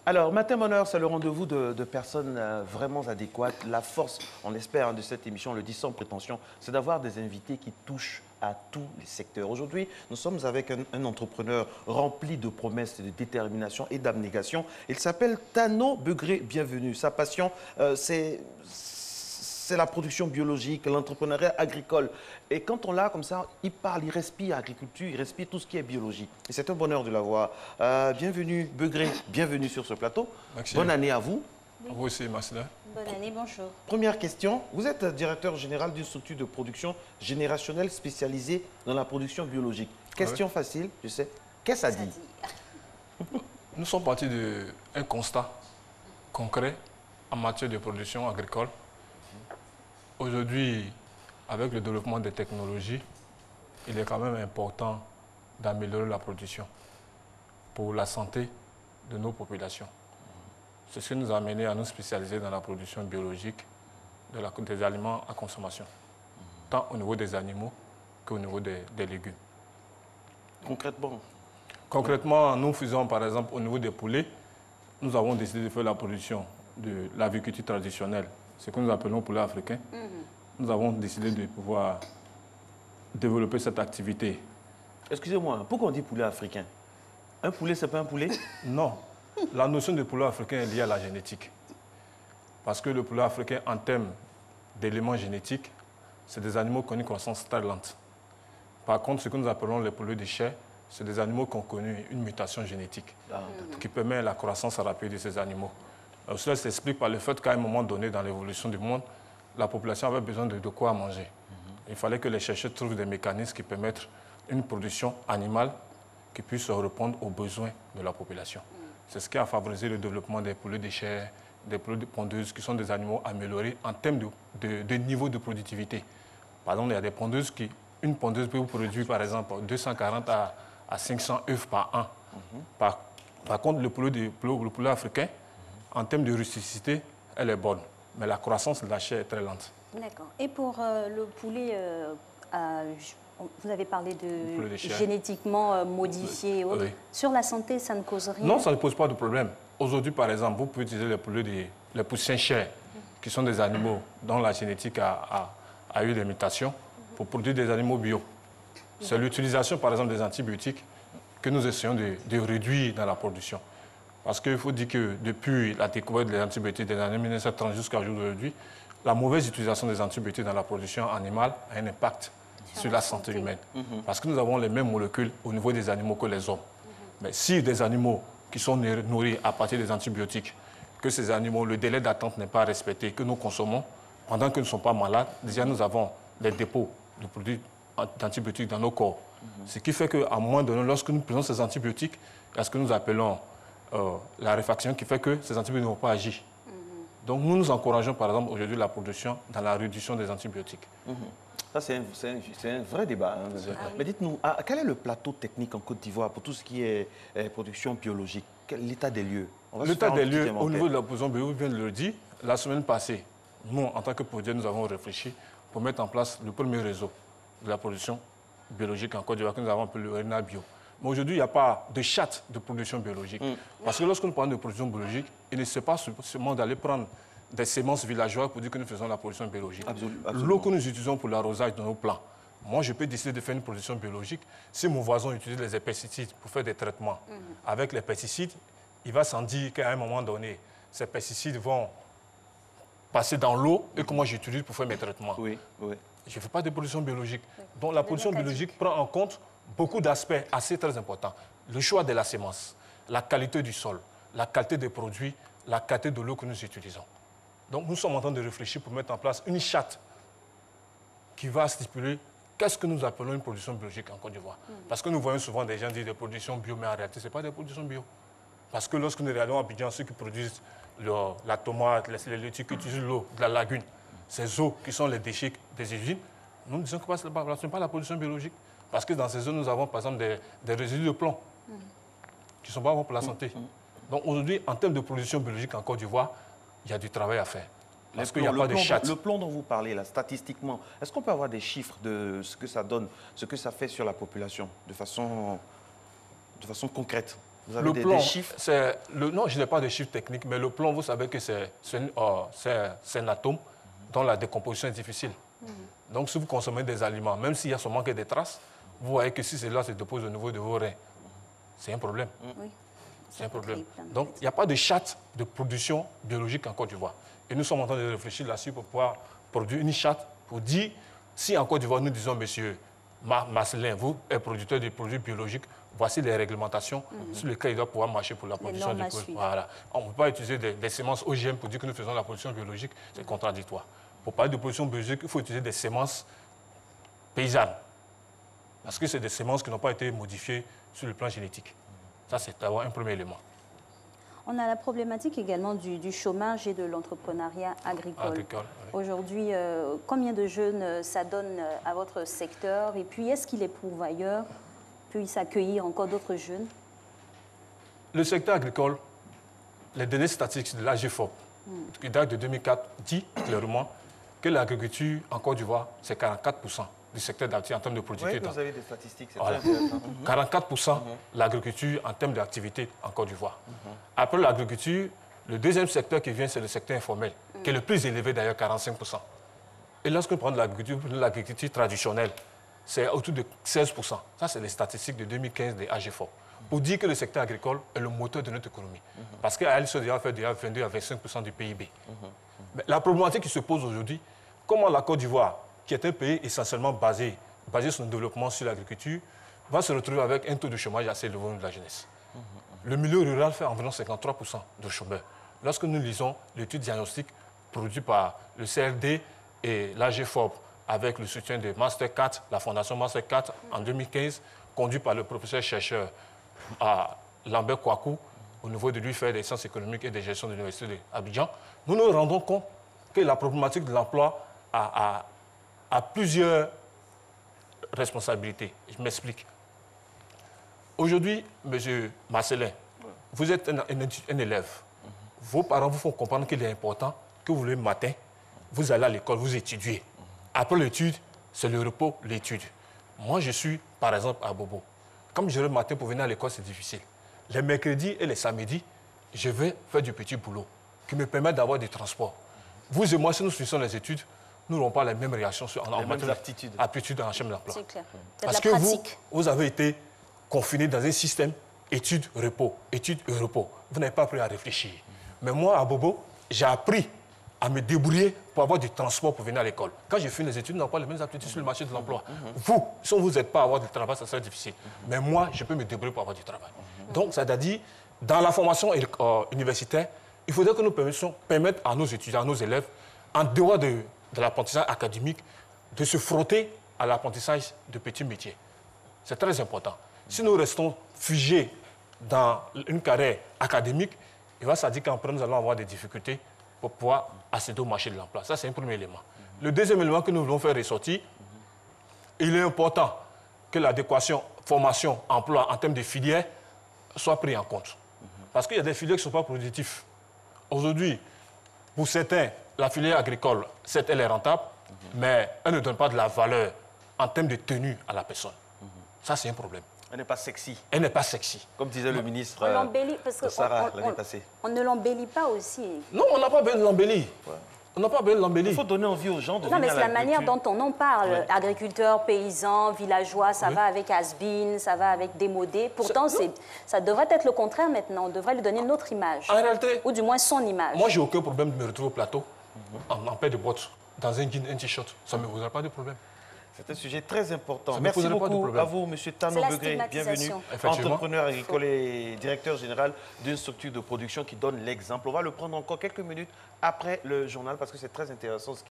Alors, Matin Bonheur, c'est le rendez-vous de personnes vraiment adéquates. La force, on espère, de cette émission, on le dit sans prétention, c'est d'avoir des invités qui touchent à tous les secteurs. Aujourd'hui, nous sommes avec un entrepreneur rempli de promesses, de détermination et d'abnégation. Il s'appelle Tano Begré. Bienvenue. Sa passion, c'est la production biologique, l'entrepreneuriat agricole. Et quand on l'a comme ça, il parle, il respire agriculture, il respire tout ce qui est biologie. Et c'est un bonheur de l'avoir. Bienvenue, Begré, bienvenue sur ce plateau. Merci. Bonne année à vous. À vous aussi, Masla. Bonne année, bonjour. Première question, vous êtes directeur général d'une structure de production générationnelle spécialisée dans la production biologique. Question facile, je sais. Qu'est-ce que ça dit? Nous sommes partis d'un constat concret en matière de production agricole. Aujourd'hui, avec le développement des technologies, il est quand même important d'améliorer la production pour la santé de nos populations. C'est ce qui nous a amené à nous spécialiser dans la production biologique des aliments à consommation, tant au niveau des animaux qu'au niveau des légumes. Concrètement? Concrètement, nous faisons par exemple au niveau des poulets, nous avons décidé de faire la production de l'aviculture traditionnelle, ce que nous appelons poulet africain. Nous avons décidé de pouvoir développer cette activité. Excusez-moi, pourquoi on dit poulet africain? Un poulet, c'est pas un poulet? Non. La notion de poulet africain est liée à la génétique. Parce que le poulet africain, en termes d'éléments génétiques, c'est des animaux qui ont une croissance très lente. Par contre, ce que nous appelons les poulets de chair, c'est des animaux qui ont connu une mutation génétique qui permet la croissance rapide de ces animaux. Alors, cela s'explique par le fait qu'à un moment donné, dans l'évolution du monde, la population avait besoin de quoi manger. Il fallait que les chercheurs trouvent des mécanismes qui permettent une production animale qui puisse répondre aux besoins de la population. C'est ce qui a favorisé le développement des poulets de chair, des poulets de pondeuses, qui sont des animaux améliorés en termes de niveau de productivité. Par exemple, il y a des pondeuses qui, une pondeuse peut vous produire, par exemple, 240 à 500 œufs par an. Par contre, le poulet africain, en termes de rusticité, elle est bonne. Mais la croissance de la chair est très lente. D'accord. Et pour le poulet, vous avez parlé de chair. Génétiquement modifié. Oui. Sur la santé, ça ne cause rien? Non, ça ne pose pas de problème. Aujourd'hui, par exemple, vous pouvez utiliser les poussins chairs, qui sont des animaux dont la génétique a eu des mutations, pour produire des animaux bio. C'est l'utilisation, par exemple, des antibiotiques que nous essayons de réduire dans la production. Parce qu'il faut dire que depuis la découverte des antibiotiques des années 1930 jusqu'à aujourd'hui, la mauvaise utilisation des antibiotiques dans la production animale a un impact sur la santé humaine. Parce que nous avons les mêmes molécules au niveau des animaux que les hommes. Mais si des animaux qui sont nourris à partir des antibiotiques, que ces animaux, le délai d'attente n'est pas respecté, que nous consommons, pendant qu'ils ne sont pas malades, déjà nous avons des dépôts de produits d'antibiotiques dans nos corps. Ce qui fait qu'à un moment donné, lorsque nous prenons ces antibiotiques, il y a ce que nous appelons la réfaction qui fait que ces antibiotiques ne vont pas agir. Donc nous nous encourageons par exemple aujourd'hui la production dans la réduction des antibiotiques. Ça, c'est un vrai débat. Hein. Mais dites-nous, quel est le plateau technique en Côte d'Ivoire pour tout ce qui est production biologique? L'état des lieux? L'état des lieux au niveau de la production biologique, je viens de le dire, la semaine passée, nous, en tant que producteurs, nous avons réfléchi pour mettre en place le premier réseau de la production biologique en Côte d'Ivoire, que nous avons appelé le RENA Bio. Mais aujourd'hui, il n'y a pas de charte de production biologique. Parce que lorsque nous parlons de production biologique, il ne s'agit pas seulement d'aller prendre des semences villageoises pour dire que nous faisons la production biologique. L'eau que nous utilisons pour l'arrosage de nos plants, moi, je peux décider de faire une production biologique. Si mon voisin utilise les pesticides pour faire des traitements, avec les pesticides, il va s'en dire qu'à un moment donné, ces pesticides vont passer dans l'eau et que moi j'utilise pour faire mes traitements. Je ne fais pas de production biologique. Donc la production biologique prend en compte beaucoup d'aspects assez très importants. Le choix de la semence, la qualité du sol, la qualité des produits, la qualité de l'eau que nous utilisons. Donc nous sommes en train de réfléchir pour mettre en place une charte qui va stipuler qu'est-ce que nous appelons une production biologique en Côte d'Ivoire. Parce que nous voyons souvent des gens dire des productions bio, mais en réalité, ce n'est pas des productions bio. Parce que lorsque nous regardons à Abidjan, ceux qui produisent la tomate, les laitiers qui utilisent l'eau de la lagune, ces eaux qui sont les déchets des usines, nous disons que ce n'est pas la production biologique. Parce que dans ces eaux, nous avons par exemple des résidus de plomb qui ne sont pas bons pour la santé. Donc aujourd'hui, en termes de production biologique en Côte d'Ivoire, il y a du travail à faire. Parce qu'il n'y a pas de charte. Le plomb dont vous parlez, là, statistiquement, est-ce qu'on peut avoir des chiffres de ce que ça donne, ce que ça fait sur la population, de façon concrète? Vous avez des chiffres? Non, je n'ai pas de chiffres techniques, mais le plomb, vous savez que c'est un atome dont la décomposition est difficile. Donc, si vous consommez des aliments, même s'il y a seulement que des traces, vous voyez que si cela se dépose au niveau de vos reins, c'est un problème. Oui. C'est un problème. Donc, il n'y a pas de charte de production biologique en Côte d'Ivoire. Et nous sommes en train de réfléchir là-dessus pour pouvoir produire une charte pour dire, si en Côte d'Ivoire, nous disons, monsieur Marcelin, vous êtes producteur de produits biologiques, voici les réglementations sur lesquelles il doit pouvoir marcher pour la production de produits. Voilà. On ne peut pas utiliser des semences OGM pour dire que nous faisons la production biologique, c'est contradictoire. Pour parler de production biologique, il faut utiliser des semences paysannes. Parce que c'est des semences qui n'ont pas été modifiées sur le plan génétique. Ça, c'est d'abord un premier élément. On a la problématique également du chômage et de l'entrepreneuriat agricole. Oui. Aujourd'hui, combien de jeunes s'adonnent à votre secteur? Et puis, est-ce qu'il est pourvoyeur? Peut-il accueillir encore d'autres jeunes? Le secteur agricole, les données statistiques de l'AGFOP, qui date de 2004, dit clairement que l'agriculture en Côte d'Ivoire, c'est 44% du secteur d'activité en termes de productivité. Oui, vous avez des statistiques, c'est voilà. très intéressant. 44% l'agriculture en termes d'activité en Côte d'Ivoire. Après l'agriculture, le deuxième secteur qui vient, c'est le secteur informel, qui est le plus élevé d'ailleurs, 45%. Et lorsque nous prenons l'agriculture traditionnelle, c'est autour de 16%. Ça, c'est les statistiques de 2015 des AGFOP. Pour dire que le secteur agricole est le moteur de notre économie. Parce qu'à elle, ça fait déjà 22 à 25% du PIB. Mais la problématique qui se pose aujourd'hui, comment la Côte d'Ivoire, qui est un pays essentiellement basé son développement sur l'agriculture, va se retrouver avec un taux de chômage assez élevé au niveau de la jeunesse. Le milieu rural fait environ 53% de chômeurs. Lorsque nous lisons l'étude diagnostique produite par le CRD et l'AGFOP avec le soutien de Master 4, la fondation Master 4 en 2015, conduit par le professeur-chercheur à Lambert Kouakou, au niveau de l'UFR des sciences économiques et de gestion de l'Université d'Abidjan, nous nous rendons compte que la problématique de l'emploi a plusieurs responsabilités. Je m'explique. Aujourd'hui, M. Marcelin, vous êtes un élève. Vos parents vous font comprendre qu'il est important que vous, le matin, vous allez à l'école, vous étudiez. Après l'étude, c'est le repos, l'étude. Moi, je suis, par exemple, à Bobo. Comme je vais le matin pour venir à l'école, c'est difficile. Les mercredis et les samedis, je vais faire du petit boulot qui me permet d'avoir du transport. Vous et moi, si nous finissons les études, nous n'aurons pas la même réaction en matière d'aptitude en chaîne d'emploi. C'est clair. Parce que vous avez été confiné dans un système études-repos, études-repos. Vous n'avez pas appris à réfléchir. Mais moi, à Bobo, j'ai appris à me débrouiller pour avoir du transport pour venir à l'école. Quand j'ai fini les études, nous n'avons pas les mêmes aptitudes sur le marché de l'emploi. Vous, si vous n'êtes pas à avoir du travail, ça serait difficile. Mais moi, je peux me débrouiller pour avoir du travail. Donc, c'est-à-dire, dans la formation universitaire, il faudrait que nous permettions à nos étudiants, à nos élèves, en dehors de l'apprentissage académique, de se frotter à l'apprentissage de petits métiers. C'est très important. Si nous restons figés dans une carrière académique, il va s'agir qu'après, nous allons avoir des difficultés pour pouvoir accéder au marché de l'emploi. Ça, c'est un premier élément. Le deuxième élément que nous voulons faire ressortir, il est important que l'adéquation formation-emploi en termes de filières soit prise en compte. Parce qu'il y a des filières qui ne sont pas productives. Aujourd'hui, pour certains, la filière agricole, certes, elle est rentable, mais elle ne donne pas de la valeur en termes de tenue à la personne. Ça, c'est un problème. Elle n'est pas sexy. Elle n'est pas sexy. Comme disait le ministre Sarah l'année passée. On ne l'embellit pas aussi. Non, on n'a pas besoin de l'embellir. Ouais. On n'a pas besoin de l'embellir. Il faut donner envie aux gens de venir à Non, mais c'est la manière dont on en parle. Ouais. Agriculteurs, paysans, villageois, ça va avec has-been, ça va avec démodé. Pourtant, ça devrait être le contraire maintenant. On devrait lui donner une autre image. En réalité... Ou du moins son image. Moi, j'ai aucun problème de me retrouver au plateau, en paire de bottes, dans un jean, un t-shirt. Ça ne me posera pas de problème. C'est un sujet très important. Merci beaucoup à vous, M. Tano Begré. Bienvenue, entrepreneur agricole et directeur général d'une structure de production qui donne l'exemple. On va le prendre encore quelques minutes après le journal parce que c'est très intéressant.